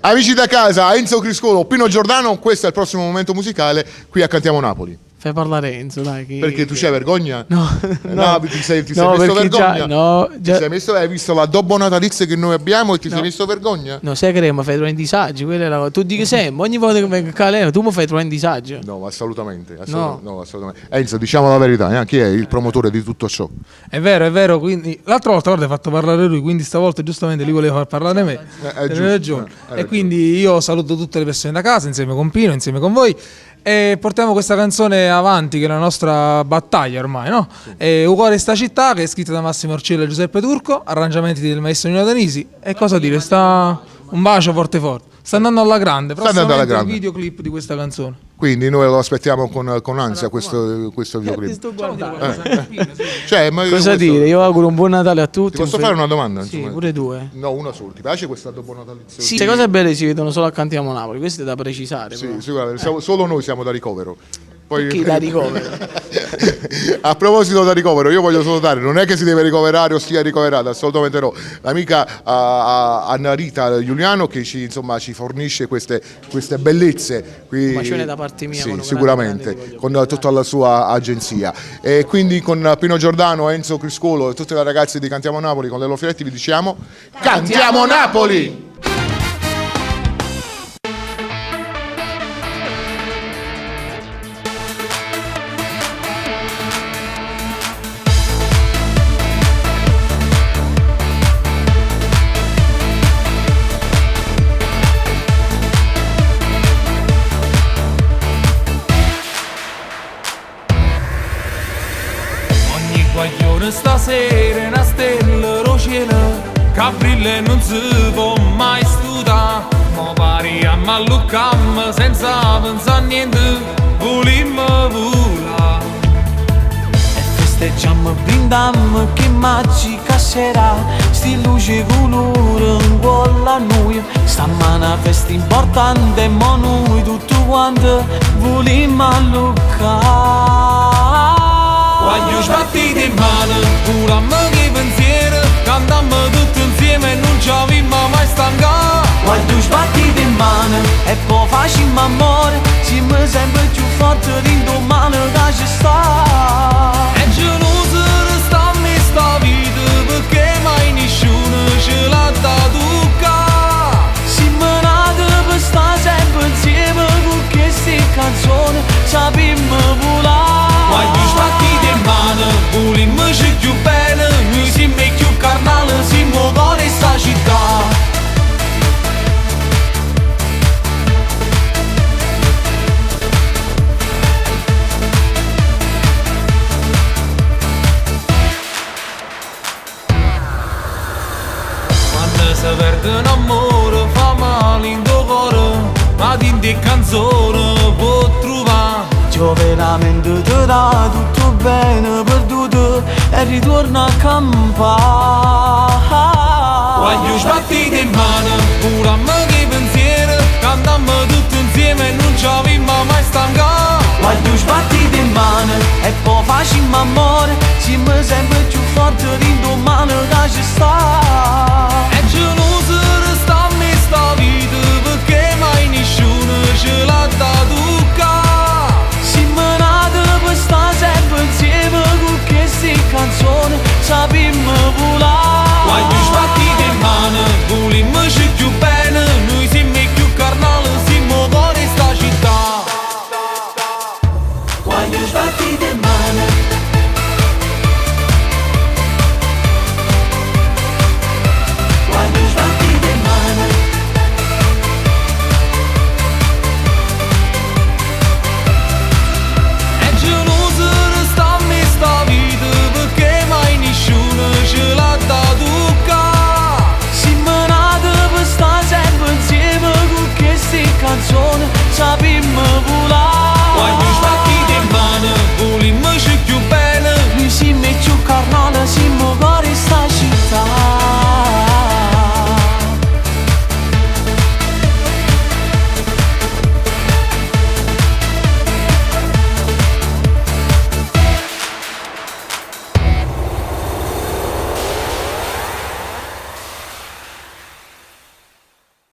Amici da casa, Enzo Criscolo, Pino Giordano, questo è il prossimo momento musicale qui a Cantiamo Napoli. Fai parlare Enzo, dai. Perché tu c'hai vergogna? No, ti sei messo vergogna? Ti sei messo, hai visto l'addobbo natalizio che noi abbiamo e ti sei messo vergogna? No, sai che mi fai trovare in disagio, quella è la cosa. Tu dici sempre, ogni volta che vengo a Caleno, tu mi fai trovare in disagio. No, assolutamente. Assolutamente. Enzo, diciamo la verità, chi è il promotore di tutto ciò? È vero, quindi l'altra volta guarda, hai fatto parlare lui, quindi stavolta giustamente lui voleva far parlare me. Hai ragione. E quindi io saluto tutte le persone da casa, insieme con Pino, insieme con voi. E portiamo questa canzone avanti, che è la nostra battaglia ormai, no? Sì. È Un cuore sta città, che è scritta da Massimo Orcillo e Giuseppe Turco, arrangiamenti del maestro Nino Danisi. E cosa dire, sta un bacio forte. Sta andando alla grande, prossimamente il videoclip di questa canzone. Quindi noi lo aspettiamo con ansia questo videoclip. Cosa dire? Io auguro un buon Natale a tutti. Ti posso fare una domanda? Sì, pure due. No, una sola. Ti piace questa dopo natalizio? Sì, queste cose belle si vedono solo a Cantiamo Napoli, questo è da precisare. Sì, sicuramente. Solo noi siamo da ricovero. Poi... Chi da ricovero? A proposito da ricovero, io voglio salutare, non è che si deve ricoverare o sia ricoverata, assolutamente no, l'amica Anna Rita Giuliano che ci fornisce queste bellezze qui. Un bacione da parte mia. Sì, sicuramente, con tutta la sua agenzia. E quindi con Pino Giordano, Enzo Criscolo e tutte le ragazze di Cantiamo Napoli, con Lello Firetti vi diciamo Cantiamo Napoli! Stasera una stella ro cielo che brilla e non si può mai studiare. Ma pari a malluccam senza pensare a niente, volimmo volare. E festeggiamo, brindiamo che magica sera, sti luce colore in quella noi. Stamana festa importante, ma noi tutti quanti volimmo alluccare. Quando sbattiti in mano, curammo che pensiero, cantammo tutti insieme e non ci avevamo mai stancato. Quando sbattiti in mano e poi facciamo amore, siamo sempre più forti di domani che ci sta. E geloso restammo in sta vita perché mai nessuno ce l'ha da toccare. Siamo nati per stare sempre insieme con queste canzoni, sappiamo volare. Quando sbattiti in mano, volimmo più bene, noi siamo più carnali, siamo cuore sta città. Quando si perde un amore fa male in tuo cuore, ma in te canzone può trovare. Io veramente ti dà tutto bene perduto e ritorno a campare. Quando sbattiti in mano, curammo che pensiero, cantammo tutti insieme e non ci avevamo mai stancato. Quando sbattiti in mano e poi facciamo amore, siamo sempre più forti di domani che ci sta. E geloso restammo in sta vita perché mai nessuno ce l'ha da toccare. Sta sempre insieme con queste canzoni, sappiamo volare. Quando sbattiti in mano, volimmo più bene, noi siamo più carnali, siamo cuore sta città. Quando sbattiti in mano, quando sbattiti in mano, ce l'ha da toccare. siamo nati per stare sempre insieme con queste canzoni, sappiamo